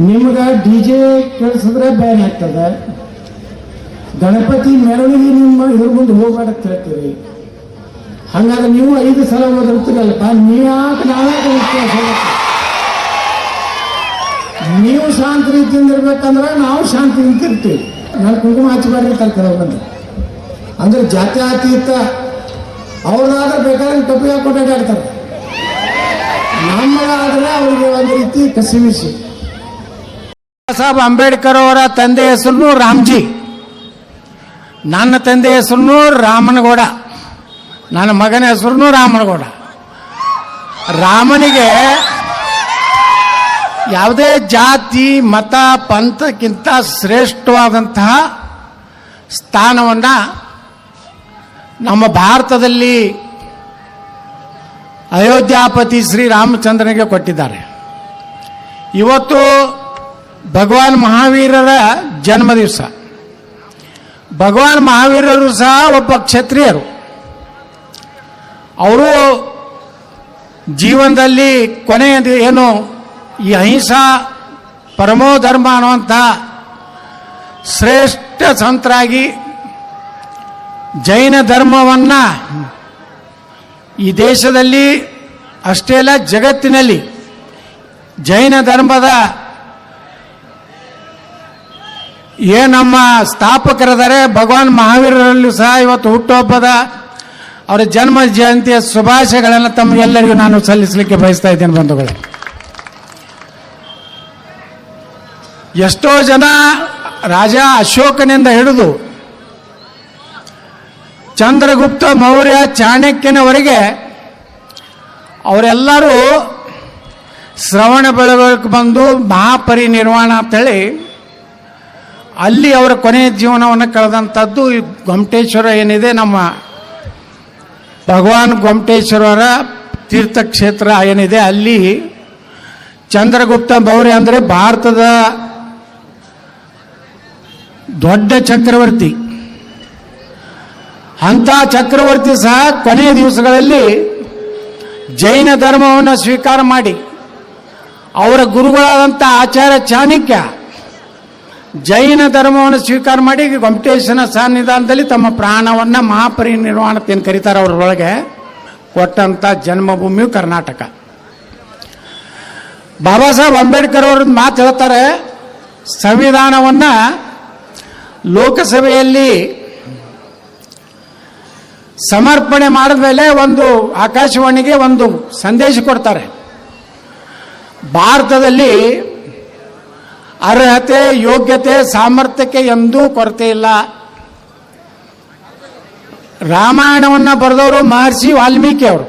ನಿಮ್ಗೆ DJ ಕೇಳಿಸಿದ್ರೆ ban ಆಗ್ತದೆ. ಗಣಪತಿ ಮೆರವಣಿಗೆ ನಿಮ್ಮ ಇದ್ರ ಮುಂದೆ ಹೋಗ್ಬೇಡ ಅಂತ ಹೇಳ್ತೀರಿ. ಹಂಗಾದ್ರೆ ನೀವು 5 ಸಲ ಓದಿರ್ತೀರಲ್ಲಪ್ಪ, ನೀವ್ಯಾಕೆ ನಾವೇ ನೀವು ಶಾಂತಿ ರೀತಿಯಿಂದ ಇರ್ಬೇಕಂದ್ರೆ ನಾವು ಶಾಂತಿ ನಿಂತಿರ್ತೀವಿ. ನಾನು ಕುಂಕುಮ ಹಚ್ಚಬಾರ್ದು ಕಲ್ತಿರೋ ಬಂದು ಅಂದ್ರೆ ಜಾತ್ಯಾತೀತ ಅವ್ರದಾದ್ರೆ ಬೇಕಾದ್ರೆ ಟೊಪ್ಪಿ ಹಾಕೊಂಡು ಅಡ್ಡಾಡ್ತಾರೆ. ನಮ್ಮದಾದ್ರೆ ಅವ್ರಿಗೆ ಒಂದು ರೀತಿ ಕಸಿವಿಸಿ. ಸಾಹೇಬ್ ಅಂಬೇಡ್ಕರ್ ಅವರ ತಂದೆ ಹೆಸರು ರಾಮ್ಜಿ, ನನ್ನ ತಂದೆ ಹೆಸರು ರಾಮನಗೌಡ, ನನ್ನ ಮಗನ ಹೆಸರು ರಾಮನಗೌಡ. ರಾಮನಿಗೆ ಯಾವುದೇ ಜಾತಿ ಮತ ಪಂಥಕ್ಕಿಂತ ಶ್ರೇಷ್ಠವಾದಂತಹ ಸ್ಥಾನವನ್ನು ನಮ್ಮ ಭಾರತದಲ್ಲಿ ಅಯೋಧ್ಯಾಪತಿ ಶ್ರೀರಾಮಚಂದ್ರನಿಗೆ ಕೊಟ್ಟಿದ್ದಾರೆ. ಇವತ್ತು ಭಗವಾನ್ ಮಹಾವೀರರ ಜನ್ಮ ದಿವಸ. ಭಗವಾನ್ ಮಹಾವೀರರು ಸಹ ಒಬ್ಬ ಕ್ಷತ್ರಿಯರು. ಅವರು ಜೀವನದಲ್ಲಿ ಕೊನೆಯದು ಏನು ಈ ಅಹಿಂಸಾ ಪರಮೋ ಧರ್ಮ ಅನ್ನುವಂಥ ಶ್ರೇಷ್ಠ ಸಂತರಾಗಿ ಜೈನ ಧರ್ಮವನ್ನು ಈ ದೇಶದಲ್ಲಿ ಅಷ್ಟೇ ಅಲ್ಲ ಜಗತ್ತಿನಲ್ಲಿ ಜೈನ ಧರ್ಮದ ನಮ್ಮ ಸ್ಥಾಪಕರಿದ್ದಾರೆ ಭಗವಾನ್ ಮಹಾವೀರರಲ್ಲೂ ಸಹ ಇವತ್ತು ಹುಟ್ಟುಹಬ್ಬದ ಅವರ ಜನ್ಮ ಜಯಂತಿಯ ಶುಭಾಶಯಗಳನ್ನು ತಮಗೆಲ್ಲರಿಗೂ ನಾನು ಸಲ್ಲಿಸಲಿಕ್ಕೆ ಬಯಸ್ತಾ ಇದ್ದೇನೆ. ಬಂಧುಗಳೇ, ಎಷ್ಟೋ ಜನ ರಾಜ ಅಶೋಕನಿಂದ ಹಿಡಿದು ಚಂದ್ರಗುಪ್ತ ಮೌರ್ಯ ಚಾಣಕ್ಯನವರೆಗೆ ಅವರೆಲ್ಲರೂ ಶ್ರವಣ ಬೆಳಗೊಳಕ್ಕೆ ಬಂದು ಮಹಾಪರಿನಿರ್ವಾಣ ಅಂತೇಳಿ ಅಲ್ಲಿ ಅವರ ಕೊನೆಯ ಜೀವನವನ್ನು ಕಳೆದಂಥದ್ದು ಈ ಗೊಮ್ಮಟೇಶ್ವರ ಏನಿದೆ, ನಮ್ಮ ಭಗವಾನ್ ಗೊಮ್ಮಟೇಶ್ವರರ ತೀರ್ಥಕ್ಷೇತ್ರ ಏನಿದೆ, ಅಲ್ಲಿ ಚಂದ್ರಗುಪ್ತ ಮೌರ್ಯ ಅಂದರೆ ಭಾರತದ ದೊಡ್ಡ ಚಕ್ರವರ್ತಿ. ಅಂಥ ಚಕ್ರವರ್ತಿ ಸಹ ಕೊನೆಯ ದಿವಸಗಳಲ್ಲಿ ಜೈನ ಧರ್ಮವನ್ನು ಸ್ವೀಕಾರ ಮಾಡಿ ಅವರ ಗುರುಗಳಾದಂಥ ಆಚಾರ್ಯ ಚಾಣಕ್ಯ ಜೈನ ಧರ್ಮವನ್ನು ಸ್ವೀಕಾರ ಮಾಡಿ ಗೊಮ್ಮಟೇಶ್ವರನ ಸನ್ನಿಧಾನದಲ್ಲಿ ತಮ್ಮ ಪ್ರಾಣವನ್ನು ಮಹಾಪರಿನಿರ್ವಾಣ ಏನು ಕರೀತಾರೆ ಅವರೊಳಗೆ ಕೊಟ್ಟಂಥ ಜನ್ಮಭೂಮಿಯು ಕರ್ನಾಟಕ. ಬಾಬಾ ಸಾಹೇಬ್ ಅಂಬೇಡ್ಕರ್ ಅವ್ರ ಮಾತು ಹೇಳ್ತಾರೆ, ಸಂವಿಧಾನವನ್ನು ಲೋಕಸಭೆಯಲ್ಲಿ ಸಮರ್ಪಣೆ ಮಾಡಿದ ಮೇಲೆ ಒಂದು ಆಕಾಶವಾಣಿಗೆ ಒಂದು ಸಂದೇಶ ಕೊಡ್ತಾರೆ. ಭಾರತದಲ್ಲಿ ಅರ್ಹತೆ, ಯೋಗ್ಯತೆ, ಸಾಮರ್ಥ್ಯಕ್ಕೆ ಎಂದೂ ಕೊರತೆ ಇಲ್ಲ. ರಾಮಾಯಣವನ್ನು ಬರೆದವರು ಮಹರ್ಷಿ ವಾಲ್ಮೀಕಿ ಅವರು,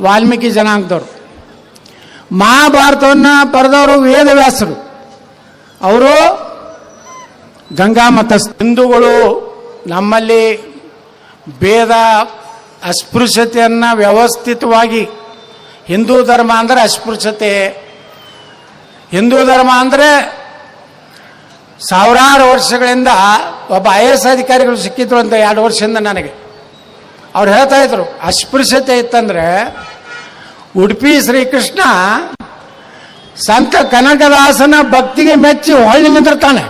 ವಾಲ್ಮೀಕಿ ಜನಾಂಗದವರು. ಮಹಾಭಾರತವನ್ನು ಬರೆದವರು ವೇದವ್ಯಾಸರು, ಅವರು ಗಂಗಾ ಮತಸ್ಥ. ಹಿಂದೂಗಳು ನಮ್ಮಲ್ಲಿ ಭೇದ ಅಸ್ಪೃಶ್ಯತೆಯನ್ನು ವ್ಯವಸ್ಥಿತವಾಗಿ, ಹಿಂದೂ ಧರ್ಮ ಅಂದರೆ ಅಸ್ಪೃಶ್ಯತೆ, ಹಿಂದೂ ಧರ್ಮ ಅಂದರೆ ಸಾವಿರಾರು ವರ್ಷಗಳಿಂದ ಒಬ್ಬ IAS ಅಧಿಕಾರಿಗಳು ಸಿಕ್ಕಿದ್ರು ಅಂತ 2 ವರ್ಷದಿಂದ ನನಗೆ. ಅವ್ರು ಹೇಳ್ತಾ ಇದ್ರು, ಅಸ್ಪೃಶ್ಯತೆ ಇತ್ತಂದರೆ ಉಡುಪಿ ಶ್ರೀಕೃಷ್ಣ ಸಂತ ಕನಕದಾಸನ ಭಕ್ತಿಗೆ ಮೆಚ್ಚಿ ಹೊಳ್ಳಿ ನಿಂತಿರ್ತಾನೆ.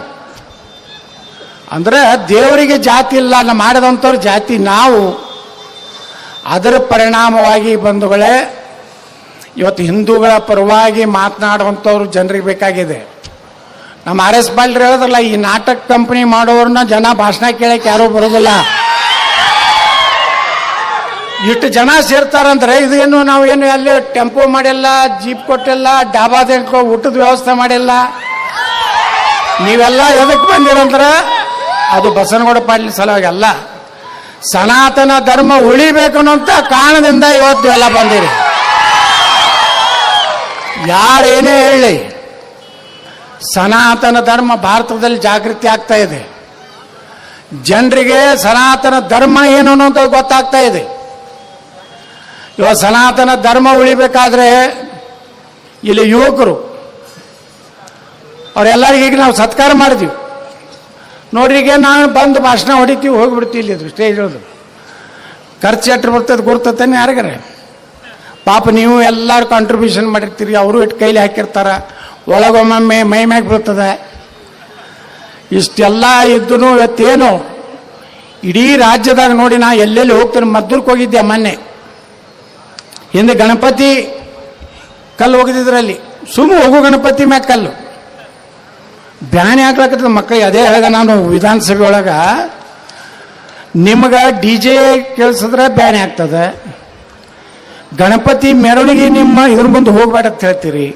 ಅಂದರೆ ದೇವರಿಗೆ ಜಾತಿ ಇಲ್ಲ, ಮಾಡಿದಂಥವ್ರು ಜಾತಿ ನಾವು. ಅದರ ಪರಿಣಾಮವಾಗಿ ಬಂಧುಗಳೇ, ಇವತ್ತು ಹಿಂದೂಗಳ ಪರವಾಗಿ ಮಾತನಾಡುವಂಥವ್ರು ಜನರಿಗೆ ಬೇಕಾಗಿದೆ. ನಮ್ಮ RS ಪಾಟೀಲ್ ಹೇಳೋದಲ್ಲ, ಈ ನಾಟಕ ಕಂಪನಿ ಮಾಡೋರನ್ನ ಜನ ಭಾಷಣ ಕೇಳಕ್ಕೆ ಯಾರೂ ಬರೋದಿಲ್ಲ. ಇಷ್ಟು ಜನ ಸೇರ್ತಾರಂದ್ರೆ ಇದೇನು ನಾವೇನು ಅಲ್ಲಿ ಟೆಂಪೋ ಮಾಡಿಲ್ಲ, ಜೀಪ್ ಕೊಟ್ಟಿಲ್ಲ, ಡಾಬಾದ ಊಟದ ವ್ಯವಸ್ಥೆ ಮಾಡಿಲ್ಲ. ನೀವೆಲ್ಲ ಎದಕ್ಕೆ ಬಂದಿರಂದ್ರೆ ಅದು ಬಸನಗೌಡ ಪಾಟೀಲ್ ಸಲುವಾಗಿ ಅಲ್ಲ, ಸನಾತನ ಧರ್ಮ ಉಳಿಬೇಕು ಅನ್ನೋಂಥ ಕಾರಣದಿಂದ ಇವತ್ತು ಎಲ್ಲ ಬಂದಿರಿ. ಯಾರೇನೇ ಹೇಳಿ, ಸನಾತನ ಧರ್ಮ ಭಾರತದಲ್ಲಿ ಜಾಗೃತಿ ಆಗ್ತಾ ಇದೆ. ಜನರಿಗೆ ಸನಾತನ ಧರ್ಮ ಏನು ಅನ್ನೋದು ಗೊತ್ತಾಗ್ತಾ ಇದೆ. ಇವಾಗ ಸನಾತನ ಧರ್ಮ ಉಳಿಬೇಕಾದ್ರೆ ಇಲ್ಲಿ ಯುವಕರು ಅವರೆಲ್ಲರಿಗೂ ಈಗ ನಾವು ಸತ್ಕಾರ ಮಾಡಿದ್ವಿ ನೋಡ್ರಿಗೆ. ನಾನು ಬಂದು ಭಾಷಣ ಹೊಡಿತೀವಿ, ಹೋಗಿಬಿಡ್ತೀವಿ. ಇಲ್ಲಿ ಸ್ಟೇಜ್ ಹೇಳೋದು ಖರ್ಚು ಎಟ್ರು ಬರ್ತದೆ ಗುರ್ತತಾನೆ ಯಾರಿಗಾರೆ. ಪಾಪ ನೀವು ಎಲ್ಲರೂ ಕಾಂಟ್ರಿಬ್ಯೂಷನ್ ಮಾಡಿರ್ತೀರಿ, ಅವರು ಇಟ್ಟು ಕೈಲಿ ಹಾಕಿರ್ತಾರೆ. ಒಳಗೊಮ್ಮೊಮ್ಮೆ ಮೈ ಮ್ಯಾಗ ಬೀಳ್ತದೆ. ಇಷ್ಟೆಲ್ಲ ಇದ್ದೂ ಇವತ್ತೇನು ಇಡೀ ರಾಜ್ಯದಾಗ ನೋಡಿ, ನಾ ಎಲ್ಲೆಲ್ಲಿ ಹೋಗ್ತೇನೆ, ಮದ್ದೂರ್ಗೆ ಹೋಗಿದ್ದೆ ಮೊನ್ನೆ, ಹಿಂದೆ ಗಣಪತಿ ಕಲ್ಲು ಹೋಗಿದ್ರಲ್ಲಿ, ಸುಮ್ಮ ಹೋಗೋ ಗಣಪತಿ ಮ್ಯಾಗ ಕಲ್ಲು ಬ್ಯಾನೆ ಹಾಕ್ಲಕ್ಕದ ಮಕ್ಕಳಿಗೆ. ಅದೇ ಹೇಳಿದ ನಾನು ವಿಧಾನಸಭೆ ಒಳಗ, ನಿಮ್ಗೆ ಡಿ ಜೆ ಕೇಳಿಸಿದ್ರೆ ಬ್ಯಾನೆ ಆಗ್ತದೆ, ಗಣಪತಿ ಮೆರವಣಿಗೆ ನಿಮ್ಮ ಇದ್ರ ಮುಂದೆ ಹೋಗ್ಬೇಡ ಅಂತ ಹೇಳ್ತೀರಿ.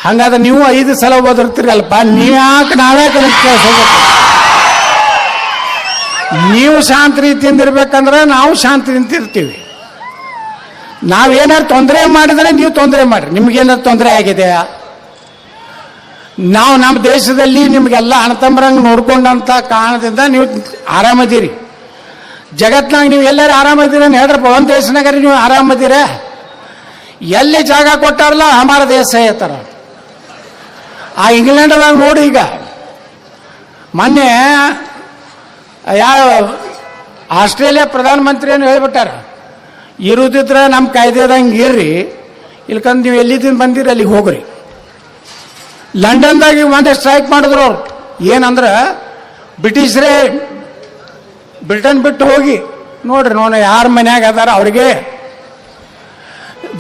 ಹಂಗಾದ್ರೆ ನೀವು 5 ಸಲ ಓದಿರ್ತೀರಿ ಅಲ್ಪ, ನೀವ್ಯಾಕೆ ನಾವೇ ಕೇಳಿಸ್ಬೇಕು? ನೀವು ಶಾಂತ ರೀತಿಯಿಂದ ಇರ್ಬೇಕಂದ್ರೆ ನಾವು ಶಾಂತಿಯಿಂದ ಇರ್ತೀವಿ. ನಾವೇನಾದ್ರು ತೊಂದರೆ ಮಾಡಿದ್ರೆ ನೀವು ತೊಂದರೆ ಮಾಡ್ರಿ, ನಿಮ್ಗೇನಾದ್ರು ತೊಂದರೆ ಆಗಿದೆಯಾ? ನಾವು ನಮ್ಮ ದೇಶದಲ್ಲಿ ನಿಮಗೆಲ್ಲ ಅಣ್ಣತಮ್ಮರಂಗೆ ನೋಡ್ಕೊಂಡಂಥ ಕಾರಣದಿಂದ ನೀವು ಆರಾಮದಿರಿ. ಜಗತ್ನಾಗ ನೀವು ಎಲ್ಲರೂ ಆರಾಮದಿರ ಅಂತ ಹೇಳ್ರಪ್ಪ, ಒಂದು ದೇಶನಾಗ ನೀವು ಆರಾಮದಿರ? ಎಲ್ಲಿ ಜಾಗ ಕೊಟ್ಟಾರಲ್ಲ ಹಮಾರ ದೇಶ ಹೇಳ್ತಾರ. ಆ ಇಂಗ್ಲೆಂಡ್ದಾಗ ನೋಡಿ, ಈಗ ಮೊನ್ನೆ ಯಾವ ಆಸ್ಟ್ರೇಲಿಯಾ ಪ್ರಧಾನಮಂತ್ರಿಯನ್ನು ಹೇಳ್ಬಿಟ್ಟಾರ, ಇರುದಿದ್ರೆ ನಮ್ಮ ಕಾಯ್ದೆದಂಗೆ ಇರ್ರಿ, ಇಲ್ಕಂದ್ರೆ ನೀವು ಎಲ್ಲಿದ್ದೀನಿ ಬಂದಿರಿ ಅಲ್ಲಿಗೆ ಹೋಗ್ರಿ. ಲಂಡನ್ದಾಗ ಒಂದೇ ಸ್ಟ್ರೈಕ್ ಮಾಡಿದ್ರು ಅವ್ರು. ಏನಂದ್ರೆ ಬ್ರಿಟಿಷರೇ ಬ್ರಿಟನ್ ಬಿಟ್ಟು ಹೋಗಿ ನೋಡ್ರಿ, ಯಾರ ಮನ್ಯಾಗ ಅದಾರ ಅವ್ರಿಗೆ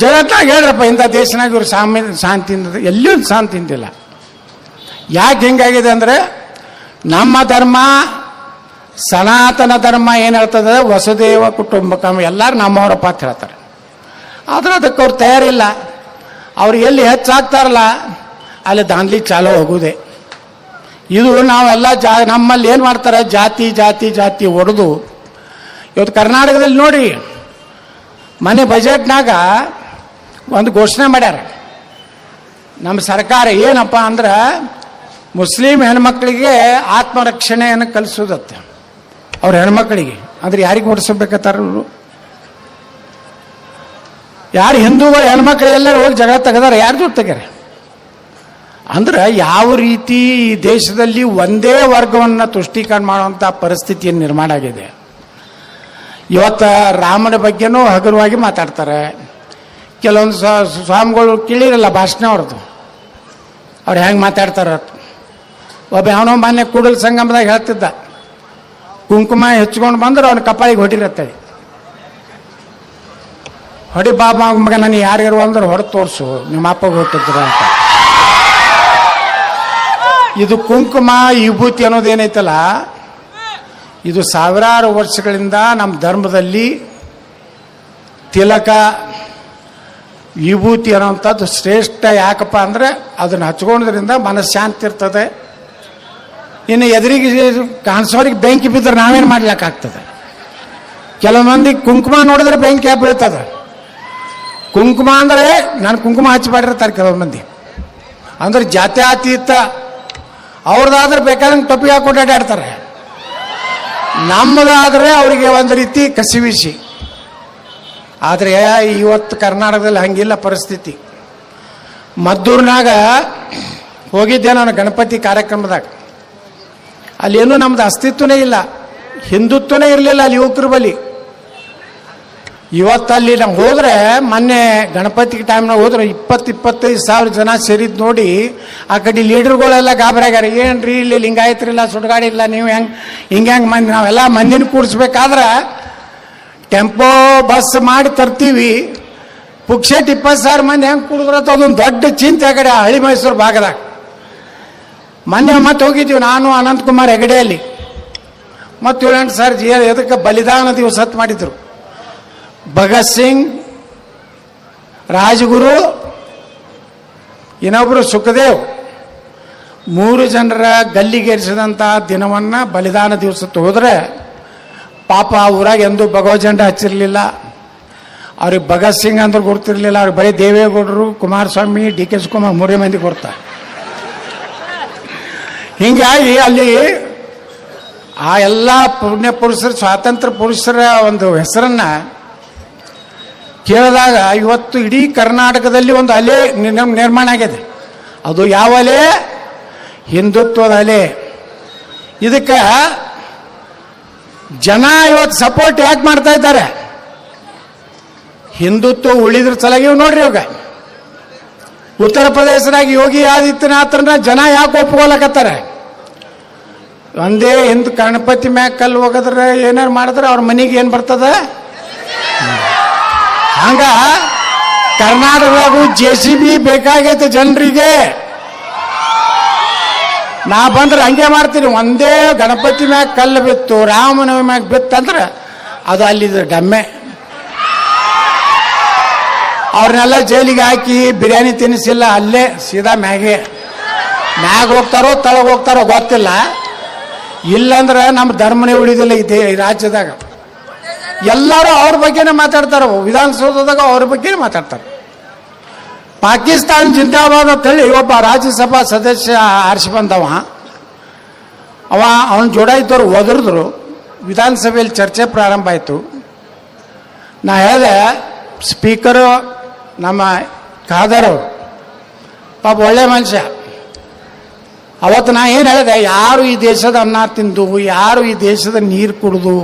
ಜಗತ್ತಾಗ ಹೇಳ್ರಪ್ಪ, ಇಂಥ ದೇಶನಾಗ ಇವ್ರು ಶಾಂತಿಯಿಂದ ಎಲ್ಲಿಯೂ ಶಾಂತಿಂದಿಲ್ಲ. ಯಾಕೆ ಹಿಂಗಾಗಿದೆ ಅಂದರೆ, ನಮ್ಮ ಧರ್ಮ ಸನಾತನ ಧರ್ಮ ಏನು ಹೇಳ್ತದೆ, ವಸುದೇವ ಕುಟುಂಬಕಂ, ಎಲ್ಲರೂ ನಮ್ಮವರಪ್ಪ ಅಂತ ಹೇಳ್ತಾರೆ. ಆದ್ರೆ ಅದಕ್ಕೆ ಅವ್ರು ತಯಾರಿಲ್ಲ. ಅವ್ರು ಎಲ್ಲಿ ಹೆಚ್ಚಾಗ್ತಾರಲ್ಲ ಅಲ್ಲಿ ದಾಂಧಲಿ ಚಾಲೋ ಹೋಗುವುದೇ. ಇದು ನಾವೆಲ್ಲ ನಮ್ಮಲ್ಲಿ ಏನು ಮಾಡ್ತಾರೆ, ಜಾತಿ ಜಾತಿ ಜಾತಿ ಹೊಡೆದು. ಇವತ್ತು ಕರ್ನಾಟಕದಲ್ಲಿ ನೋಡಿ, ಮನೆ ಬಜೆಟ್ನಾಗ ಒಂದು ಘೋಷಣೆ ಮಾಡ್ಯಾರ ನಮ್ಮ ಸರ್ಕಾರ. ಏನಪ್ಪ ಅಂದ್ರೆ, ಮುಸ್ಲಿಂ ಹೆಣ್ಮಕ್ಳಿಗೆ ಆತ್ಮರಕ್ಷಣೆಯನ್ನು ಕಲಿಸೋದತ್ತೆ ಅವ್ರ ಹೆಣ್ಮಕ್ಳಿಗೆ. ಅಂದ್ರೆ ಯಾರಿಗೆ ಓಡಿಸ್ಬೇಕತ್ತಾರ ಅವರು? ಯಾರು ಹಿಂದೂಗಳು ಹೆಣ್ಮಕ್ಳು ಎಲ್ಲರೂ ಹೋಗಿ ಜಗಳ ತೆಗೆದಾರ, ಯಾರು ಜೊತೆ ತೆಗ್ಯಾರ? ಅಂದ್ರೆ ಯಾವ ರೀತಿ ಈ ದೇಶದಲ್ಲಿ ಒಂದೇ ವರ್ಗವನ್ನು ತುಷ್ಟೀಕರಣ ಮಾಡುವಂಥ ಪರಿಸ್ಥಿತಿಯನ್ನು ನಿರ್ಮಾಣ ಆಗಿದೆ. ಇವತ್ತು ರಾಮನ ಬಗ್ಗೆನೂ ಹಗುರವಾಗಿ ಮಾತಾಡ್ತಾರೆ. ಕೆಲವೊಂದು ಸ್ವಾಮಿಗಳು ಕೇಳಿರಲ್ಲ ಭಾಷಣ ಅವ್ರದ್ದು, ಅವ್ರು ಹೆಂಗೆ ಮಾತಾಡ್ತಾರ. ಒಬ್ಬ ಅವನೋ ಮಾನ್ಯ ಕೂಡಲ ಸಂಗಮದಾಗ ಹೇಳ್ತಿದ್ದ, ಕುಂಕುಮ ಹೆಚ್ಕೊಂಡು ಬಂದ್ರೆ ಅವ್ನ ಕಪಾಳಿಗೆ ಹೊಡಿರತ್ತೇಳಿ. ಹೊಡಿ ಬಾಬಾ ಮಗ, ನನಗೆ ಯಾರ್ಯಾರು ಅಂದ್ರೆ ಹೊಡೆ ತೋರಿಸು, ನಿಮ್ಮ ಅಪ್ಪಗೆ ಹೊಟ್ಟಿದ್ರ ಅಂತ. ಇದು ಕುಂಕುಮ ವಿಭೂತಿ ಅನ್ನೋದೇನೈತಲ್ಲ, ಇದು ಸಾವಿರಾರು ವರ್ಷಗಳಿಂದ ನಮ್ಮ ಧರ್ಮದಲ್ಲಿ ತಿಲಕ ವಿಭೂತಿ ಅನ್ನೋಂಥದ್ದು ಶ್ರೇಷ್ಠ. ಯಾಕಪ್ಪ ಅಂದರೆ ಅದನ್ನು ಹಚ್ಕೊಳ್ಳೋದ್ರಿಂದ ಮನಃಶಾಂತಿ ಇರ್ತದೆ. ಇನ್ನು ಎದುರಿಗೆ ಕಾಣಿಸೋರಿಗೆ ಬೆಂಕಿ ಬಿದ್ದರೆ ನಾವೇನು ಮಾಡ್ಲಿಕ್ಕಾಗ್ತದೆ? ಕೆಲವು ಮಂದಿ ಕುಂಕುಮ ನೋಡಿದ್ರೆ ಬೆಂಕಿ ಹ್ಯಾಪ್ ಬೀಳ್ತದೆ. ಕುಂಕುಮ ಅಂದರೆ ನಾನು ಕುಂಕುಮ ಹಚ್ಚಿಬಿಟ್ಟಿರ್ತಾರೆ ಕೆಲವು ಮಂದಿ. ಅಂದ್ರೆ ಜಾತ್ಯಾತೀತ ಅವ್ರದ್ದಾದ್ರೆ ಬೇಕಾದಂಗೆ ಟೊಪ್ಪಿಗೆ ಹಾಕೊಂಡು ಅಡ್ಡಾಡ್ತಾರೆ. ನಮ್ಮದಾದರೆ ಅವರಿಗೆ ಒಂದು ರೀತಿ ಕಸಿವಿಸಿ. ಆದರೆ ಇವತ್ತು ಕರ್ನಾಟಕದಲ್ಲಿ ಹಂಗಿಲ್ಲ ಪರಿಸ್ಥಿತಿ. ಮದ್ದೂರಿನಾಗ ಹೋಗಿದ್ದೆ ನಾನು ಗಣಪತಿ ಕಾರ್ಯಕ್ರಮದಾಗ. ಅಲ್ಲೇನು ನಮ್ದು ಅಸ್ತಿತ್ವನೇ ಇಲ್ಲ, ಹಿಂದುತ್ವನೇ ಇರಲಿಲ್ಲ ಅಲ್ಲಿ ಯುವಕರ ಬಳಿ. ಇವತ್ತಲ್ಲಿ ನಾವು ಹೋದರೆ, ಮೊನ್ನೆ ಗಣಪತಿ ಟೈಮ್ನಾಗ ಹೋದ್ರೆ 20-25 ಸಾವಿರ ಜನ ಸೇರಿದ್ದು ನೋಡಿ, ಆ ಕಡೆ ಲೀಡರ್ಗಳೆಲ್ಲ ಗಾಬರಿಯಾಗ್ಯಾರ. ಏನ್ರಿ ಇಲ್ಲಿ ಲಿಂಗಾಯತ್ರಿಲ್ಲ, ಸುಡ್ಗಾಡಿ ಇಲ್ಲ, ನೀವು ಹೆಂಗೆ ಮಂದಿ ನಾವೆಲ್ಲ ಮಂದಿನ ಕೂಡಿಸ್ಬೇಕಾದ್ರೆ ಟೆಂಪೋ ಬಸ್ ಮಾಡಿ ತರ್ತೀವಿ, ಪುಕ್ಷೇಟ್ 20,000 ಮಂದಿ ಹೆಂಗೆ ಕೂಡಿದ್ರತ್ತ ಅದೊಂದು ದೊಡ್ಡ ಚಿಂತೆ ಆ ಕಡೆ ಹಳ್ಳಿ ಮೈಸೂರು ಭಾಗದಾಗ. ಮೊನ್ನೆ ಮತ್ತೆ ಹೋಗಿದ್ದೀವಿ ನಾನು ಅನಂತಕುಮಾರ್ ಹೆಗಡೆಯಲ್ಲಿ. ಮತ್ತು 7 ಸರ್ ಎದಕ್ಕೆ ಬಲಿದಾನ ದಿವಸ ಮಾಡಿದ್ರು. ಭಗತ್ ಸಿಂಗ್, ರಾಜಗುರು, ಇನ್ನೊಬ್ಬರು ಸುಖದೇವ್, 3 ಜನರ ಗಲ್ಲಿಗೇರಿಸಿದಂಥ ದಿನವನ್ನು ಬಲಿದಾನ ದಿವಸ ಹೋದರೆ ಪಾಪ ಊರಾಗ ಎಂದೂ ಭಗವಜೆಂಡ ಹಚ್ಚಿರಲಿಲ್ಲ. ಅವ್ರಿಗೆ ಭಗತ್ ಸಿಂಗ್ ಅಂದ್ರೆ ಗುರ್ತಿರ್ಲಿಲ್ಲ. ಅವ್ರಿಗೆ ಬರೀ ದೇವೇಗೌಡರು, ಕುಮಾರಸ್ವಾಮಿ, ಡಿ.ಕೆ. ಶಿವಕುಮಾರ್ 3 ಮಂದಿ ಕೊಡ್ತಾರೆ. ಹೀಗಾಗಿ ಅಲ್ಲಿ ಆ ಎಲ್ಲ ಪುಣ್ಯ ಪುರುಷರ, ಸ್ವಾತಂತ್ರ್ಯ ಪುರುಷರ ಒಂದು ಹೆಸರನ್ನು ಕೇಳಿದಾಗ ಇವತ್ತು ಇಡೀ ಕರ್ನಾಟಕದಲ್ಲಿ ಒಂದು ಅಲೆ ನಿರ್ಮಾಣ ಆಗಿದೆ. ಅದು ಯಾವ ಅಲೆ? ಹಿಂದುತ್ವದ ಅಲೆ. ಇದಕ್ಕೆ ಜನ ಇವತ್ತು ಸಪೋರ್ಟ್ ಯಾಕೆ ಮಾಡ್ತಾ ಇದ್ದಾರೆ? ಹಿಂದುತ್ವ ಉಳಿದ್ರ ಸಲಗಿ ನೋಡ್ರಿ. ಇವಾಗ ಉತ್ತರ ಪ್ರದೇಶದಾಗ ಯೋಗಿ ಆದಿತ್ಯನಾಥರನ್ನ ಜನ ಯಾಕೆ ಒಪ್ಕೊಳಕತ್ತಾರೆ? ಒಂದೇ ಹಿಂದ್ ಗಣಪತಿ ಮ್ಯಾಗ ಕಲ್ಲು ಹೋಗದ್ರೆ ಏನಾರು ಮಾಡಿದ್ರೆ ಅವ್ರ ಮನೆಗೆ ಏನು ಬರ್ತದ? ಹಂಗ ಕರ್ನಾಟಕದಾಗೂ JCB ಬೇಕಾಗೈತೆ ಜನರಿಗೆ. ನಾ ಬಂದ್ರೆ ಹಂಗೆ ಮಾಡ್ತೀನಿ. ಒಂದೇ ಗಣಪತಿ ಮ್ಯಾಗ ಕಲ್ಲು ಬಿತ್ತು, ರಾಮನವಮಿ ಮ್ಯಾಗ ಬಿತ್ತಂದ್ರೆ ಅದು ಅಲ್ಲಿದ್ದು ಡಮ್ಮೆ. ಅವ್ರನ್ನೆಲ್ಲ ಜೈಲಿಗೆ ಹಾಕಿ ಬಿರಿಯಾನಿ ತಿನ್ನಿಸಿಲ್ಲ, ಅಲ್ಲೇ ಸೀದಾ ಮ್ಯಾಗ ಹೋಗ್ತಾರೋ ತಳಗ ಹೋಗ್ತಾರೋ ಗೊತ್ತಿಲ್ಲ. ಇಲ್ಲಂದ್ರೆ ನಮ್ಮ ಧರ್ಮನೇ ಉಳಿದಿಲ್ಲ ಈ ರಾಜ್ಯದಾಗ. ಎಲ್ಲರೂ ಅವ್ರ ಬಗ್ಗೆನೇ ಮಾತಾಡ್ತಾರ, ವಿಧಾನಸೌಧದಾಗ ಅವ್ರ ಬಗ್ಗೆನೇ ಮಾತಾಡ್ತಾರೆ. ಪಾಕಿಸ್ತಾನ ಜಿಂದಾಬಾದ್ ಅಂತೇಳಿ ಒಬ್ಬ ರಾಜ್ಯಸಭಾ ಸದಸ್ಯ ಆರಿಸಿ ಬಂದವ. ಅವನ ಜೋಡ ಇದ್ದವ್ರು ಒದರಿದ್ರು. ವಿಧಾನಸಭೆಯಲ್ಲಿ ಚರ್ಚೆ ಪ್ರಾರಂಭ ಆಯಿತು. ನಾ ಹೇಳಿದೆ, ಸ್ಪೀಕರು ನಮ್ಮ ಖಾದರ್ ಪಾಪ ಒಳ್ಳೆ ಮನುಷ್ಯ. ಅವತ್ತು ನಾ ಏನು ಹೇಳಿದೆ, ಯಾರು ಈ ದೇಶದ ಅನ್ನ ತಿಂದು, ಯಾರು ಈ ದೇಶದ ನೀರು ಕುಡಿದು,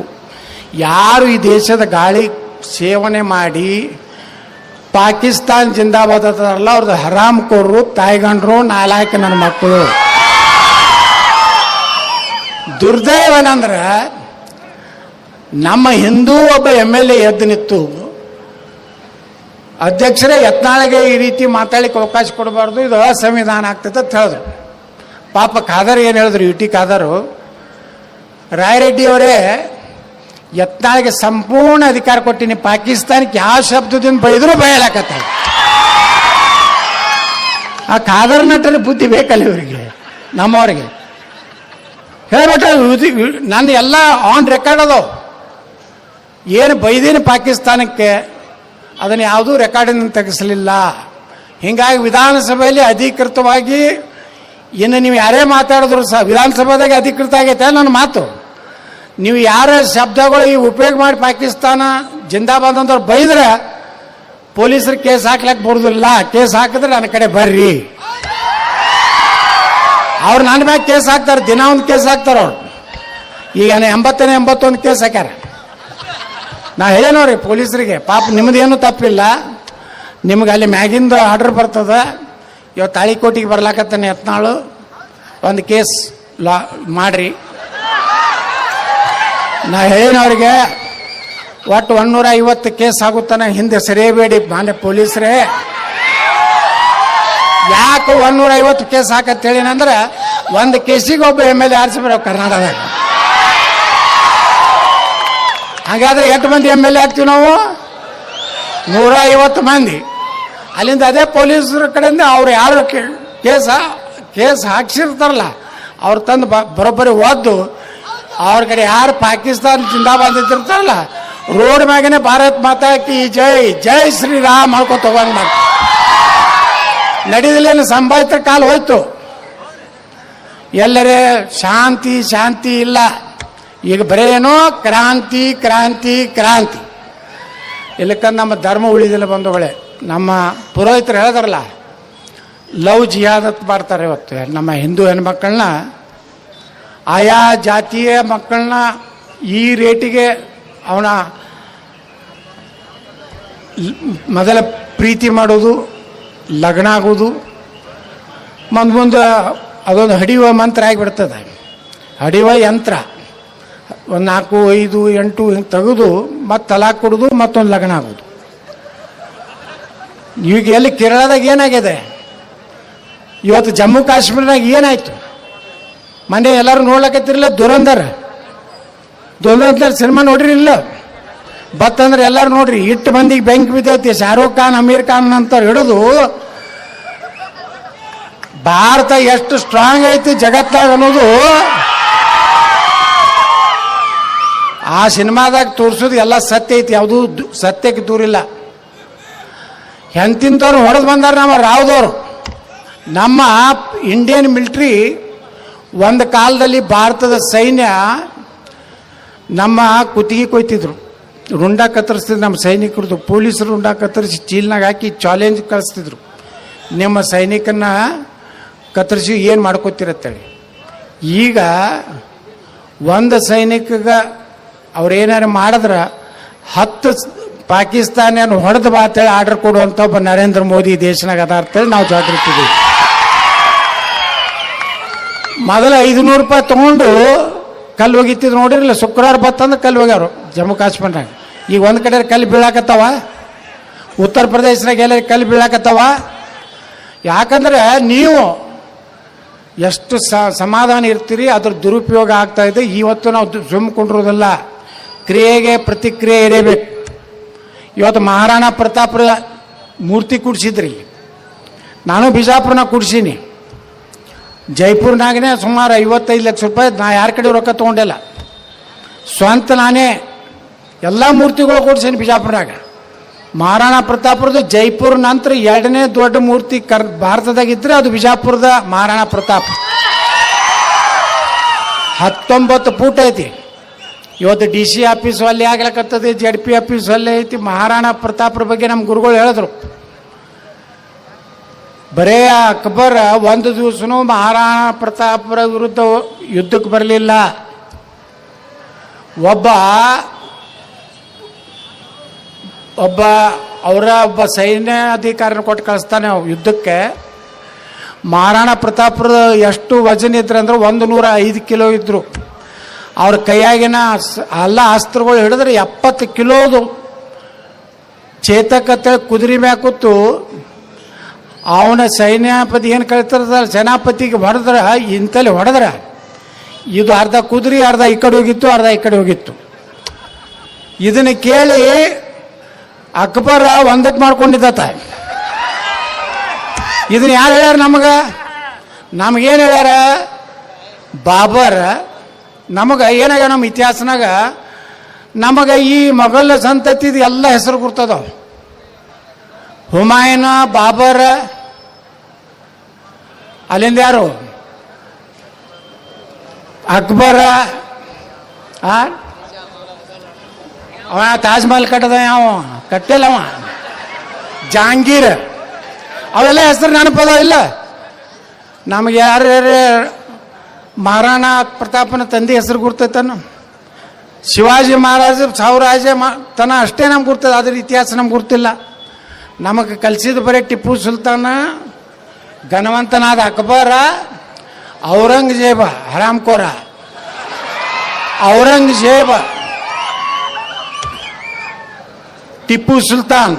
ಯಾರು ಈ ದೇಶದ ಗಾಳಿ ಸೇವನೆ ಮಾಡಿ ಪಾಕಿಸ್ತಾನ್ ಜಿಂದಾಬಾದ್ ಅಲ್ಲ, ಅವ್ರದ್ದು ಹರಾಮ್ ಕೋರ್ರು, ತಾಯ್ಗಂಡ್ರು, ನಾಲಾಯಕ ನನ್ನ ಮಕ್ಕಳು. ದುರ್ದೈವನಂದ್ರೆ ನಮ್ಮ ಹಿಂದೂ ಒಬ್ಬ MLA ಎದ್ದು ನಿಂತು, ಅಧ್ಯಕ್ಷರೇ ಯತ್ನಾಳಿಗೆ ಈ ರೀತಿ ಮಾತಾಡಲಿಕ್ಕೆ ಅವಕಾಶ ಕೊಡಬಾರ್ದು, ಇದು ಅಸಂವಿಧಾನ ಆಗ್ತದೆ ಅಂತ ಹೇಳಿದ್ರು. ಪಾಪ ಖಾದರ್ ಏನು ಹೇಳಿದ್ರು, UT ಖಾದರು, ರಾಯರೆಡ್ಡಿ ಅವರೇ ಯತ್ನಾಳಿಗೆ ಸಂಪೂರ್ಣ ಅಧಿಕಾರ ಕೊಟ್ಟಿನಿ, ಪಾಕಿಸ್ತಾನಕ್ಕೆ ಯಾವ ಶಬ್ದದಿಂದ ಬೈದರೂ ಬಯಲಾಕತ್ತ. ಆ ಖಾದರ್ ನಟರ ಬುದ್ಧಿ ಬೇಕಲ್ಲ ಇವರಿಗೆ, ನಮ್ಮವ್ರಿಗೆ ಹೇಳ್ಬಿಟ್ರೆ. ನಂದು ಎಲ್ಲ ಆನ್ ರೆಕಾರ್ಡ್ ಅದಾವ. ಏನು ಬೈದೀನಿ ಪಾಕಿಸ್ತಾನಕ್ಕೆ ಅದನ್ನು ಯಾವುದೂ ರೆಕಾರ್ಡಿಂದ ತೆಗೆಸಲಿಲ್ಲ. ಹೀಗಾಗಿ ವಿಧಾನಸಭೆಯಲ್ಲಿ ಅಧಿಕೃತವಾಗಿ ಇನ್ನು ನೀವು ಯಾರೇ ಮಾತಾಡಿದ್ರು ಸಹ ವಿಧಾನಸಭೆದಾಗ ಅಧಿಕೃತ ಆಗೈತೆ ನನ್ನ ಮಾತು. ನೀವು ಯಾರ ಶಬ್ದಗಳು ಈ ಉಪಯೋಗ ಮಾಡಿ ಪಾಕಿಸ್ತಾನ ಜಿಂದಾಬಾದ್ ಅಂತವ್ರು ಬೈದ್ರೆ ಪೊಲೀಸರು ಕೇಸ್ ಹಾಕ್ಲಕ್ಕೆ ಬರೋದಿಲ್ಲ. ಕೇಸ್ ಹಾಕಿದ್ರೆ ನನ್ನ ಕಡೆ ಬರ್ರಿ. ಅವ್ರು ನನ್ನ ಮ್ಯಾಗ ಕೇಸ್ ಹಾಕ್ತಾರೆ, ದಿನ ಒಂದು ಕೇಸ್ ಹಾಕ್ತಾರೆ ಅವ್ರು. ಈಗ 81 ಕೇಸ್ ಹಾಕ್ಯಾರ. ನಾ ಹೇಳೇನೋರಿ ಪೊಲೀಸರಿಗೆ, ಪಾಪ ನಿಮ್ಮದೇನು ತಪ್ಪಿಲ್ಲ, ನಿಮ್ಗೆ ಅಲ್ಲಿ ಮ್ಯಾಗಿಂದ ಆರ್ಡರ್ ಬರ್ತದೆ. ಇವತ್ತು ತಾಳಿಕೋಟಿಗೆ ಬರ್ಲಾಕತ್ತಾನೆ ಯತ್ನಾಳು, ಒಂದು ಕೇಸ್ ಮಾಡ್ರಿ. ನಾ ಹೇಳೇನವ್ರಿಗೆ, ಒಟ್ಟು 150 ಕೇಸ್ ಆಗುತ್ತಾನೆ, ಹಿಂದೆ ಸರಿಯಬೇಡಿ ಮಾನ್ಯ ಪೊಲೀಸರೇ. ಯಾಕೆ 150 ಕೇಸ್ ಹಾಕತ್ತೇಳಿನಂದ್ರೆ, ಒಂದು ಕೇಸಿಗೆ ಒಬ್ಬ MLA ಆರಿಸ್ಬರೋ ಕರ್ನಾಟಕದಾಗ. ಹಾಗಾದ್ರೆ ಎಷ್ಟು ಮಂದಿ MLA ಆಗ್ತೀವಿ ನಾವು? 150 ಮಂದಿ. ಅಲ್ಲಿಂದ ಅದೇ ಪೊಲೀಸರ ಕಡೆಯಿಂದ ಅವ್ರು ಯಾರು ಕೇಸ್ ಹಾಕ್ಸಿರ್ತಾರಲ್ಲ ಅವ್ರು ತಂದು ಬರೋಬ್ಬರಿ ಓದ್ದು ಅವ್ರ ಕಡೆ ಯಾರು ಪಾಕಿಸ್ತಾನ ಜಿಂದಾಬಾದ್ ಇರ್ತಾರಲ್ಲ ರೋಡ್ ಮ್ಯಾಗನೆ ಭಾರತ್ ಮಾತಾ ಕಿ ಜೈ, ಜೈ ಶ್ರೀರಾಮ್ ಮಾಡ್ಕೊತ ಹೋಗಂಗ್ ಮಾಡಿ ನಡೆದಿಲ್ಲೇನು ಸಂಭಾವಿತ ಕಾಲ ಹೋಯ್ತು. ಎಲ್ಲರೇ ಶಾಂತಿ ಶಾಂತಿ ಇಲ್ಲ. ಈಗ ಬರೇನೋ ಕ್ರಾಂತಿ ಕ್ರಾಂತಿ ಕ್ರಾಂತಿ. ಇಲ್ಲಕ್ಕ ನಮ್ಮ ಧರ್ಮ ಉಳಿದಿಲ್ಲ ಬಂಧುಗಳೇ. ನಮ್ಮ ಪುರೋಹಿತರು ಹೇಳಿದಾರಲ್ಲ, ಲವ್ ಜಿಹಾದ್ ಅಂತ ಮಾಡ್ತಾರೆ. ಇವತ್ತು ನಮ್ಮ ಹಿಂದೂ ಹೆಣ್ಮಕ್ಕಳನ್ನ, ಆಯಾ ಜಾತಿಯ ಮಕ್ಕಳನ್ನ ಈ ರೇಟಿಗೆ ಅವನ ಮೊದಲ ಪ್ರೀತಿ ಮಾಡೋದು, ಲಗ್ನ ಆಗೋದು, ಮುಂದೆ ಅದೊಂದು ಹಡಿಯುವ ಮಂತ್ರ ಆಗಿಬಿಡ್ತದೆ. ಹಡಿಯುವ ಯಂತ್ರ ಒಂದು 4, 5, 8 ಹಿಂಗೆ ತೆಗೆದು ಮತ್ತೆ ತಲಾಕ್ ಕೊಡೋದು, ಮತ್ತೊಂದು ಲಗ್ನ ಆಗೋದು. ಈಗ ಎಲ್ಲಿ ಕೇರಳದಾಗ ಏನಾಗಿದೆ, ಇವತ್ತು ಜಮ್ಮು ಕಾಶ್ಮೀರದಾಗ ಏನಾಯ್ತು? ಮನೆ ಎಲ್ಲರೂ ನೋಡ್ಲಕತ್ತಿರಲಿಲ್ಲ. ದುರಂಧರ್ ಸಿನಿಮಾ ನೋಡ್ರಿ ಇಲ್ಲ? ಬತ್ತಂದ್ರೆ ಎಲ್ಲರೂ ನೋಡ್ರಿ. ಇಟ್ಟು ಮಂದಿಗೆ ಬೆಂಕಿ ಬಿದ್ದೈತಿ. ಶಾರುಖ್ ಖಾನ್, ಅಮೀರ್ ಖಾನ್ ಅಂತ ಹಿಡಿದು ಭಾರತ ಎಷ್ಟು ಸ್ಟ್ರಾಂಗ್ ಐತಿ ಜಗತ್ತಾಗ ಅನ್ನೋದು ಆ ಸಿನಿಮಾದಾಗ ತೋರಿಸೋದು ಎಲ್ಲ ಸತ್ಯ ಐತಿ. ಯಾವುದೂ ಸತ್ಯಕ್ಕೆ ದೂರಿಲ್ಲ. ಎಂತಿಂತವ್ರು ಹೊಡೆದು ಬಂದಾರ ನಮ್ಮ ರಾವ್ದವ್ರು. ನಮ್ಮ ಇಂಡಿಯನ್ ಮಿಲಿಟ್ರಿ ಒಂದು ಕಾಲದಲ್ಲಿ ಭಾರತದ ಸೈನ್ಯ ನಮ್ಮ ಕುತ್ತಿಗೆ ಕೊಯ್ತಿದ್ರು, ರುಂಡ ಕತ್ತರಿಸ್ತಿದ್ರು. ನಮ್ಮ ಸೈನಿಕರದು ಪೊಲೀಸರು ರುಂಡ ಕತ್ತರಿಸಿ ಚೀಲ್ನಾಗ ಹಾಕಿ ಚಾಲೆಂಜ್ ಕಳಿಸ್ತಿದ್ರು, ನಿಮ್ಮ ಸೈನಿಕನ್ನ ಕತ್ತರಿಸಿ ಏನು ಮಾಡ್ಕೋತಿರತ್ತೇಳಿ. ಈಗ ಒಂದು ಸೈನಿಕಗೆ ಅವ್ರೇನಾರು ಮಾಡಿದ್ರೆ 10 ಪಾಕಿಸ್ತಾನ ಹೊಡೆದು ಬಾ ಅಂತೇಳಿ ಆರ್ಡರ್ ಕೊಡುವಂಥ ಒಬ್ಬ ನರೇಂದ್ರ ಮೋದಿ ದೇಶನಾಗ ಅದ ಅಂತೇಳಿ ನಾವು ಜಾಗೃತಿ ಇದ್ದೀವಿ. ಮೊದಲು 500 ರೂಪಾಯಿ ತೊಗೊಂಡು ಕಲ್ಲು ಒಗಿತಿದ್ರು ನೋಡಿರಲಿಲ್ಲ. ಶುಕ್ರವಾರ ಬತ್ತಂದ್ರೆ ಕಲ್ಲು ಒಗ್ಯಾರು ಜಮ್ಮು ಕಾಶ್ಮೀರ್ನಾಗ. ಈಗ ಒಂದು ಕಡೆ ಕಲ್ಲು ಬೀಳಾಕತ್ತವ, ಉತ್ತರ ಪ್ರದೇಶನಾಗ ಎಲ್ಲ ಕಲ್ಲು ಬೀಳಾಕತ್ತವ. ಯಾಕಂದ್ರೆ ನೀವು ಎಷ್ಟು ಸಮಾಧಾನ ಇರ್ತೀರಿ, ಅದ್ರ ದುರುಪಯೋಗ ಆಗ್ತಾ ಇದೆ. ಇವತ್ತು ನಾವು ಸುಮ್ಕೊಂಡಿರೋದಲ್ಲ, ಕ್ರಿಯೆಗೆ ಪ್ರತಿಕ್ರಿಯೆ ಇರಬೇಕು. ಇವತ್ತು ಮಹಾರಾಣಾ ಪ್ರತಾಪರ ಮೂರ್ತಿ ಕೂಡಿಸಿದ್ರಿ, ನಾನು ಬಿಜಾಪುರನಾಗ ಕೂಡಿಸೀನಿ. ಜೈಪುರ್ನಾಗನೇ ಸುಮಾರು 55 ಲಕ್ಷ ರೂಪಾಯಿ. ನಾ ಯಾರ ಕಡೆ ರೊಕ್ಕ ತೊಗೊಂಡಿಲ್ಲ, ಸ್ವಂತ ನಾನೇ ಎಲ್ಲ ಮೂರ್ತಿಗಳು ಕೂಡಿಸೀನಿ ಬಿಜಾಪುರನಾಗ. ಮಹಾರಾಣಾ ಪ್ರತಾಪರದು ಜೈಪುರ ನಂತರ 2ನೇ ದೊಡ್ಡ ಮೂರ್ತಿ ಭಾರತದಾಗಿದ್ದರೆ ಅದು ಬಿಜಾಪುರದ ಮಹಾರಾಣಾ ಪ್ರತಾಪ್. 19 ಫೂಟ್ ಐತಿ. ಇವತ್ತು DC ಆಫೀಸು ಅಲ್ಲಿ ಆಗ್ಲಕತ್ತದೆ, ZP ಆಫೀಸು ಅಲ್ಲೇ ಐತಿ. ಮಹಾರಾಣಾ ಪ್ರತಾಪರ ಬಗ್ಗೆ ನಮ್ಮ ಗುರುಗಳು ಹೇಳಿದ್ರು, ಬರೇ ಅಕ್ಬರ್ ಒಂದು ದಿವಸನೂ ಮಹಾರಾಣಾ ಪ್ರತಾಪರ ವಿರುದ್ಧ ಯುದ್ಧಕ್ಕೆ ಬರಲಿಲ್ಲ. ಒಬ್ಬ ಸೈನ್ಯ ಅಧಿಕಾರಿನ ಕೊಟ್ಟು ಕಳಿಸ್ತಾನೆ ಯುದ್ಧಕ್ಕೆ. ಮಹಾರಾಣಾ ಪ್ರತಾಪರ ಎಷ್ಟು ವಜನ್ ಇದ್ರು ಅಂದ್ರೆ 105 ಕಿಲೋ ಇದ್ರು. ಅವ್ರ ಕೈಯಾಗಿನ ಎಲ್ಲ ಅಸ್ತ್ರಗಳು ಹಿಡಿದ್ರೆ 70 ಕಿಲೋದು ಚೇತಕತೆ ಕುದುರೆ ಮ್ಯಾಗ ಕೂತು ಅವನ ಸೈನ್ಯಪತಿ ಏನು ಕಳಿತಾರ ಸೇನಾಪತಿಗೆ ಹೊಡೆದ್ರೆ, ಇಂತಲ್ಲಿ ಹೊಡೆದ್ರೆ ಇದು ಅರ್ಧ ಕುದುರೆ ಅರ್ಧ ಈ ಕಡೆ ಹೋಗಿತ್ತು, ಅರ್ಧ ಈ ಕಡೆ ಹೋಗಿತ್ತು. ಇದನ್ನು ಕೇಳಿ ಅಕ್ಬರ್ ಒಂದಕ್ಕೆ ಮಾಡ್ಕೊಂಡಿದ್ದ. ಇದನ್ನ ಯಾರು ಹೇಳ್ಯಾರ ನಮಗೇನು ಹೇಳ್ಯಾರ? ಬಾಬರ್ ನಮಗೆ ಏನಾಗ ನಮ್ಮ ಇತಿಹಾಸನಾಗ ನಮಗೆ ಈ ಮೊಘಲ್ ಸಂತತಿದು ಎಲ್ಲ ಹೆಸರು ಗುರ್ತದವ. ಹುಮಾಯೂನ್, ಬಾಬರ್, ಅಲ್ಲಿಂದ ಯಾರು ಅಕ್ಬರ, ಅವ ತಾಜ್ ಮಹಲ್ ಕಟ್ಟದ, ಅವ ಕಟ್ಟಿಲ್ಲ, ಅವ ಜಹಾಂಗೀರ್, ಅವೆಲ್ಲ ಹೆಸರು ನೆನಪದ ಇಲ್ಲ ನಮಗೆ. ಯಾರ್ಯಾರು ಮಹಾರಾಣಾ ಪ್ರತಾಪನ ತಂದೆ ಹೆಸರು ಗುರ್ತೈತನು? ಶಿವಾಜಿ ಮಹಾರಾಜ ಸಾವ್ರಾಜ ತನ ಅಷ್ಟೇ ನಮ್ಗೆ ಗುರ್ತದ, ಅದ್ರ ಇತಿಹಾಸ ನಮ್ಗೆ ಗುರ್ತಿಲ್ಲ. ನಮಗೆ ಕಲಿಸಿದ ಬರೀ ಟಿಪ್ಪು ಸುಲ್ತಾನ, ಘನವಂತನಾದ ಅಕ್ಬರ, ಔರಂಗಜೇಬ ಹರಾಮ್ಕೋರ, ಔರಂಗಜೇಬ, ಟಿಪ್ಪು ಸುಲ್ತಾನ್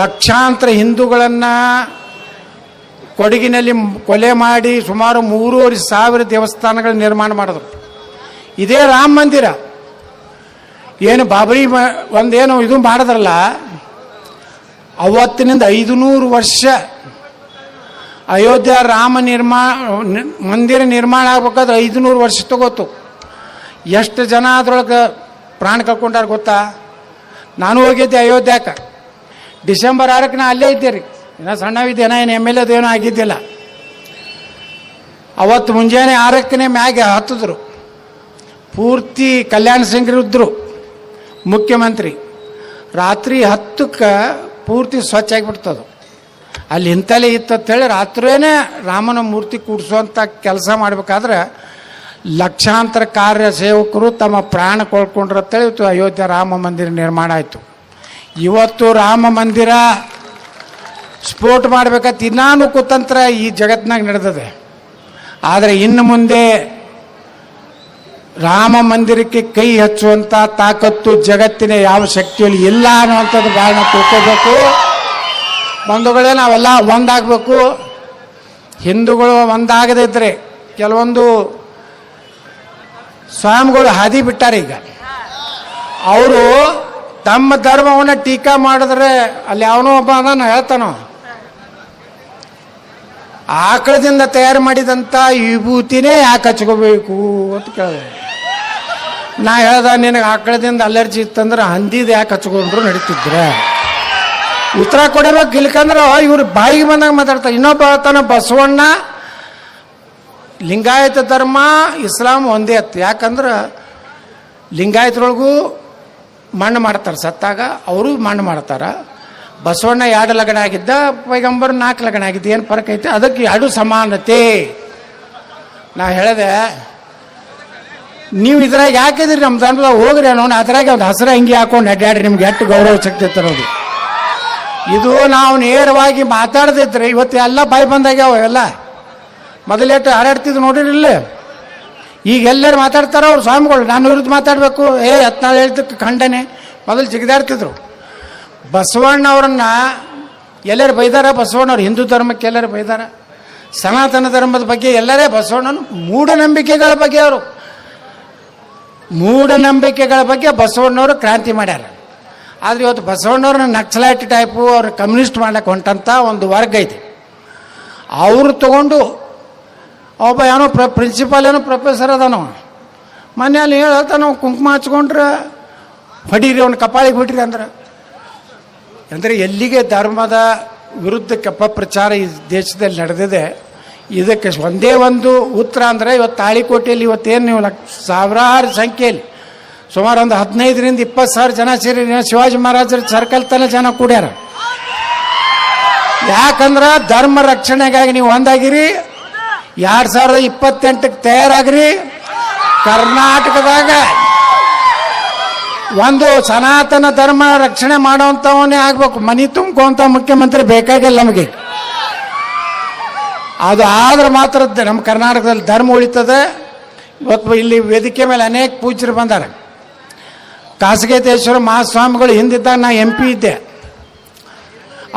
ಲಕ್ಷಾಂತರ ಹಿಂದೂಗಳನ್ನು ಕೊಡಗಿನಲ್ಲಿ ಕೊಲೆ ಮಾಡಿ ಸುಮಾರು 3,500 ದೇವಸ್ಥಾನಗಳ ನಿರ್ಮಾಣ ಮಾಡಿದ್ರು. ಇದೇ ರಾಮ ಮಂದಿರ ಏನು ಬಾಬರಿ ಒಂದೇನು ಇದು ಮಾಡಿದ್ರಲ್ಲ, ಅವತ್ತಿನಿಂದ 500 ವರ್ಷ ಅಯೋಧ್ಯ ರಾಮ ಮಂದಿರ ನಿರ್ಮಾಣ ಆಗ್ಬೇಕಾದ್ರೆ 500 ವರ್ಷ ತಗೋತು. ಎಷ್ಟು ಜನ ಅದ್ರೊಳಗೆ ಪ್ರಾಣ ಕಳ್ಕೊಂಡಾರ ಗೊತ್ತಾ? ನಾನು ಹೋಗಿದ್ದೆ ಅಯೋಧ್ಯಕ್ಕೆ. ಡಿಸೆಂಬರ್ 6ಕ್ಕೆ ನಾ ಅಲ್ಲೇ ಇದ್ದೆ ರೀ. ಇನ್ನೂ ಸಣ್ಣವಿದ್ದೇನ, ಏನು MLA ಅದೇನೂ ಆಗಿದ್ದಿಲ್ಲ. ಅವತ್ತು ಮುಂಜಾನೆ 6ಕ್ಕೆ ಮ್ಯಾಗೆ ಹತ್ತಿದ್ರು. ಪೂರ್ತಿ ಕಲ್ಯಾಣ ಸಿಂಗ್ರು ಇದ್ದರು ಮುಖ್ಯಮಂತ್ರಿ. ರಾತ್ರಿ 10ಕ್ಕೆ ಪೂರ್ತಿ ಸ್ವಚ್ಛ ಆಗಿಬಿಡ್ತದು. ಅಲ್ಲಿ ಇಂತಲೇ ಇತ್ತಂತೇಳಿ ರಾತ್ರಿಯೇ ರಾಮನ ಮೂರ್ತಿ ಕೂಡಿಸುವಂಥ ಕೆಲಸ ಮಾಡಬೇಕಾದ್ರೆ ಲಕ್ಷಾಂತರ ಕಾರ್ಯ ಸೇವಕರು ತಮ್ಮ ಪ್ರಾಣ ಕಳ್ಕೊಂಡ್ರಂತೇಳಿ ಇವತ್ತು ಅಯೋಧ್ಯ ರಾಮ ಮಂದಿರ ನಿರ್ಮಾಣ ಆಯಿತು. ಇವತ್ತು ರಾಮ ಮಂದಿರ ಸ್ಫೋಟ ಮಾಡಬೇಕಂತ ಇನ್ನೂ ಕುತಂತ್ರ ಈ ಜಗತ್ತಿನಾಗ ನಡೆದಿದೆ. ಆದರೆ ಇನ್ನು ಮುಂದೆ ರಾಮ ಮಂದಿರಕ್ಕೆ ಕೈ ಹಚ್ಚುವಂಥ ತಾಕತ್ತು ಜಗತ್ತಿನ ಯಾವ ಶಕ್ತಿಯಲ್ಲಿ ಇಲ್ಲ ಅನ್ನುವಂಥದ್ದು ಭಾಳ ನಾವು ತಿಳ್ಕೋಬೇಕು. ಬಂಧುಗಳೇ, ನಾವೆಲ್ಲ ಒಂದಾಗಬೇಕು. ಹಿಂದೂಗಳು ಒಂದಾಗದೇ ಇದ್ದರೆ ಕೆಲವೊಂದು ಸ್ವಾಮಿಗಳು ಹಾದಿ ಬಿಟ್ಟಾರೆ. ಈಗ ಅವರು ತಮ್ಮ ಧರ್ಮವನ್ನು ಟೀಕಾ ಮಾಡಿದ್ರೆ ಅಲ್ಲಿ ಯಾವನೋ ಒಬ್ಬ ಅದನ್ನು ಹೇಳ್ತಾನೋ, ಆಕಳದಿಂದ ತಯಾರು ಮಾಡಿದಂಥ ವಿಭೂತಿನೇ ಯಾಕೆ ಹಚ್ಕೋಬೇಕು ಅಂತ ಕೇಳಿದೆ. ನಾ ಹೇಳ್ದ, ನಿನಗೆ ಆಕಳದಿಂದ ಅಲರ್ಜಿ ಇತ್ತಂದ್ರೆ ಹಂದಿದ ಯಾಕೆ ಹಚ್ಕೊಂಡ್ರು ನಡೀತಿದ್ರೆ ಉತ್ತರ ಕೊಡಬೇಕು. ಇಲ್ಕಂದ್ರೆ ಇವ್ರು ಬಾಯಿಗೆ ಬಂದಾಗ ಮಾತಾಡ್ತಾರೆ. ಇನ್ನೊಬ್ಬ ಹೇಳ್ತಾನೆ, ಬಸವಣ್ಣ ಲಿಂಗಾಯತ ಧರ್ಮ ಇಸ್ಲಾಂ ಒಂದೇ ಅತ್ತು. ಯಾಕಂದ್ರೆ ಲಿಂಗಾಯತರೊಳಗೂ ಮಣ್ಣು ಮಾಡ್ತಾರೆ, ಸತ್ತಾಗ ಅವರು ಮಣ್ಣು ಮಾಡ್ತಾರೆ. ಬಸವಣ್ಣ 2 ಲಗ್ನ ಆಗಿದ್ದ, ಪೈಗಂಬರ್ 4 ಲಗ್ನ ಆಗಿದ್ದು, ಏನು ಫರಕ್ ಐತೆ? ಅದಕ್ಕೆ 2 ಸಮಾನತೆ. ನಾ ಹೇಳಿದೆ, ನೀವು ಇದ್ರಾಗ ಯಾಕಿದ್ರಿ ನಮ್ಮ ಧರ್ಮದಾಗ ಹೋಗ್ರಿ ಅನ್ನೋ ಅದ್ರಾಗ ಒಂದು ಹಸಿರ ಅಂಗಿ ಹಾಕೊಂಡು ಅಡ್ಡಾಡ್ರಿ, ನಿಮ್ಗೆ ಎಷ್ಟು ಗೌರವ ಶಕ್ತಿ ತರೋದು. ಇದು ನಾವು ನೇರವಾಗಿ ಮಾತಾಡದಿದ್ರೆ ಇವತ್ತು ಎಲ್ಲ ಬಾಯಿ ಬಂದಾಗ್ಯಾವ. ಎಲ್ಲ ಮೊದಲೇಟು ಹಾರಾಡ್ತಿದ್ರು ನೋಡಿರಿಲ್ಲ, ಈಗ ಎಲ್ಲರೂ ಮಾತಾಡ್ತಾರ ಅವ್ರು ಸ್ವಾಮಿಗಳು. ನಾನು ವಿರುದ್ಧ ಮಾತಾಡಬೇಕು, ಹತ್ನಾಳು ಹೇಳ್ದಕ್ಕೆ ಖಂಡನೆ. ಮೊದಲು ಜಿಗಿದಾಡ್ತಿದ್ರು. ಬಸವಣ್ಣವ್ರನ್ನ ಎಲ್ಲರೂ ಬೈದಾರ. ಬಸವಣ್ಣವ್ರು ಹಿಂದೂ ಧರ್ಮಕ್ಕೆ ಎಲ್ಲರೂ ಬೈದಾರ. ಸನಾತನ ಧರ್ಮದ ಬಗ್ಗೆ ಎಲ್ಲರೇ ಬಸವಣ್ಣನ ಮೂಢನಂಬಿಕೆಗಳ ಬಗ್ಗೆ ಅವರು ಮೂಢನಂಬಿಕೆಗಳ ಬಗ್ಗೆ ಬಸವಣ್ಣವರು ಕ್ರಾಂತಿ ಮಾಡ್ಯಾರ. ಆದರೆ ಇವತ್ತು ಬಸವಣ್ಣವ್ರನ್ನ ನಕ್ಸಲೈಟ್ ಟೈಪು ಅವ್ರು ಕಮ್ಯುನಿಸ್ಟ್ ಮಾಡ್ಲಿಕ್ಕೆ ಹೊಂಟಂಥ ಒಂದು ವರ್ಗ ಐತಿ. ಅವರು ತಗೊಂಡು ಒಬ್ಬ ಏನೋ ಪ್ರಿನ್ಸಿಪಾಲ್ ಏನೋ ಪ್ರೊಫೆಸರ್ ಅದಾನೋ ಮನೆಯಲ್ಲಿ ಹೇಳ್ತಾನೆ, ನಾವು ಕುಂಕುಮ ಹಚ್ಕೊಂಡ್ರೆ ಹೊಡೀರಿ ಅವ್ನು ಕಪಾಳಿಗೆ ಬಿಟ್ರಿ ಅಂದರೆ ಎಲ್ಲಿಗೆ ಧರ್ಮದ ವಿರುದ್ಧಕ್ಕೆ ಅಪಪ್ರಚಾರ ಈ ದೇಶದಲ್ಲಿ ನಡೆದಿದೆ. ಇದಕ್ಕೆ ಒಂದೇ ಒಂದು ಉತ್ತರ ಅಂದರೆ ಇವತ್ತು ತಾಳಿಕೋಟೆಯಲ್ಲಿ ಇವತ್ತೇನು ನೀವು ಸಾವಿರಾರು ಸಂಖ್ಯೆಯಲ್ಲಿ ಸುಮಾರು ಒಂದು 15ರಿಂದ 20 ಸಾವಿರ ಜನ ಸೇರಿ ಶಿವಾಜಿ ಮಹಾರಾಜರ ಸರ್ಕಲ್ ತನಕ ಜನ ಕೂಡ್ಯಾರ. ಯಾಕಂದ್ರೆ ಧರ್ಮ ರಕ್ಷಣೆಗಾಗಿ ನೀವು ಒಂದಾಗಿರಿ. 2028ಕ್ಕೆ ತಯಾರಾಗ್ರಿ. ಕರ್ನಾಟಕದಾಗ ಒಂದು ಸನಾತನ ಧರ್ಮ ರಕ್ಷಣೆ ಮಾಡೋವಂಥವನ್ನೇ ಆಗ್ಬೇಕು. ಮನಿ ತುಂಬ್ಕೊಂತ ಮುಖ್ಯಮಂತ್ರಿ ಬೇಕಾಗಿಲ್ಲ ನಮಗೆ. ಅದು ಆದ್ರೆ ಮಾತ್ರ ನಮ್ಮ ಕರ್ನಾಟಕದಲ್ಲಿ ಧರ್ಮ ಉಳಿತದೆ. ಇವತ್ತು ಇಲ್ಲಿ ವೇದಿಕೆ ಮೇಲೆ ಅನೇಕ ಪೂಜ್ಯರು ಬಂದಾರ. ಕಾಸಗೇತೇಶ್ವರ ಮಹಾಸ್ವಾಮಿಗಳು ಹಿಂದಿದ್ದಾಗ ನಾ MP ಇದ್ದೆ.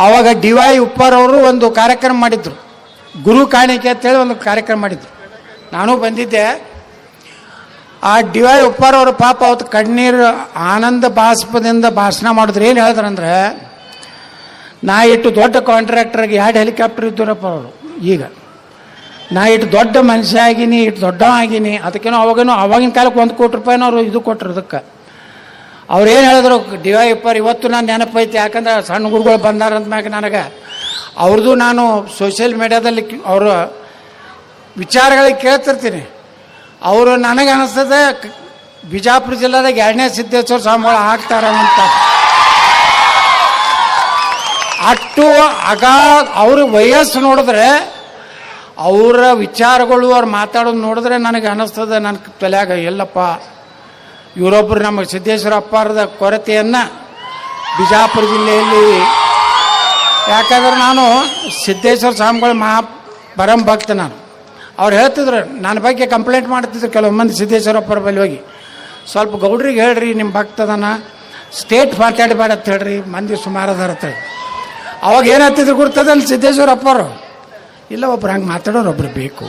ಆವಾಗ DY ಉಪ್ಪಾರ್ ಅವರು ಒಂದು ಕಾರ್ಯಕ್ರಮ ಮಾಡಿದ್ರು, ಗುರು ಕಾಣಿಕೆ ಅಂತೇಳಿ ಒಂದು ಕಾರ್ಯಕ್ರಮ ಮಾಡಿದ್ರು. ನಾನು ಬಂದಿದ್ದೆ. ಆ DY ಉಪ್ಪಾರ್ ಅವರು ಪಾಪ ಅವತ್ತು ಕಣ್ಣೀರು ಆನಂದ ಬಾಷ್ಪದಿಂದ ಭಾಷಣ ಮಾಡಿದ್ರು. ಏನು ಹೇಳಿದ್ರಂದ್ರೆ, ನಾ ಇಟ್ಟು ದೊಡ್ಡ ಕಾಂಟ್ರಾಕ್ಟರ್ಗೆ 2 ಹೆಲಿಕಾಪ್ಟರ್ ಇದ್ದರಪ್ಪ ಅವರು. ಈಗ ನಾ ಇಟ್ಟು ದೊಡ್ಡ ಮನುಷ್ಯ ಆಗಿನಿ, ಇಟ್ಟು ದೊಡ್ಡವ ಆಗಿನಿ. ಅದಕ್ಕೇನೋ ಅವಾಗಿನ ಕಾಲಕ್ಕೆ 1 ಕೋಟಿ ರೂಪಾಯಿನೋ ಅವರು ಇದು ಕೊಟ್ಟರು. ಅದಕ್ಕೆ ಅವ್ರು ಏನು ಹೇಳಿದ್ರು, DY ಉಪ್ಪಾರ್ ಇವತ್ತು ನಾನು ನೆನಪೈತಿ. ಯಾಕಂದ್ರೆ ಸಣ್ಣ ಗುರುಗಳು ಬಂದಾರಂತ ಮ್ಯಾಗ ನನಗೆ ಅವ್ರದ್ದು ನಾನು ಸೋಷಿಯಲ್ ಮೀಡಿಯಾದಲ್ಲಿ ಅವರ ವಿಚಾರಗಳಿಗೆ ಕೇಳ್ತಿರ್ತೀನಿ. ಅವರು ನನಗೆ ಅನಿಸ್ತದೆ ಬಿಜಾಪುರ ಜಿಲ್ಲಾದಾಗ 2ನೇ ಸಿದ್ದೇಶ್ವರ ಸ್ವಾಮಿಗಳು ಆಗ್ತಾರಂತ. ಅಷ್ಟು ಅವ್ರ ವಯಸ್ಸು ನೋಡಿದ್ರೆ, ಅವರ ವಿಚಾರಗಳು ಅವ್ರು ಮಾತಾಡೋದು ನೋಡಿದ್ರೆ ನನಗೆ ಅನ್ನಿಸ್ತದೆ ನನ್ನ ತಲೆಯಾಗ, ಎಲ್ಲಪ್ಪ ಇವರೊಬ್ಬರು ನಮ್ಮ ಸಿದ್ದೇಶ್ವರ ಅಪ್ಪಾರದ ಕೊರತೆಯನ್ನು ಬಿಜಾಪುರ ಜಿಲ್ಲೆಯಲ್ಲಿ. ಯಾಕಂದ್ರೆ ನಾನು ಸಿದ್ದೇಶ್ವರ ಸ್ವಾಮಿಗಳ ಪರಂ ಭಕ್ತ. ನಾನು ಅವ್ರು ಹೇಳ್ತಿದ್ರು, ನನ್ನ ಬಗ್ಗೆ ಕಂಪ್ಲೇಂಟ್ ಮಾಡ್ತಿದ್ರು ಕೆಲವು ಮಂದಿ ಸಿದ್ದೇಶ್ವರಪ್ಪರ ಬಳಿ ಹೋಗಿ, ಸ್ವಲ್ಪ ಗೌಡ್ರಿಗೆ ಹೇಳ್ರಿ ನಿಮ್ಮ ಭಕ್ತದನ ಸ್ಟೇಟ್ ಮಾತಾಡಬೇಡ ಅಂತ ಹೇಳ್ರಿ, ಮಂದಿ ಸುಮಾರು ಅದಾರತ್ತೆ. ಅವಾಗ ಏನು ಹತ್ತಿದ್ರು ಗುರ್ತದಲ್ಲಿ ಸಿದ್ದೇಶ್ವರಪ್ಪರು, ಇಲ್ಲ ಒಬ್ರು ಹಂಗೆ ಮಾತಾಡೋರು ಒಬ್ರು ಬೇಕು.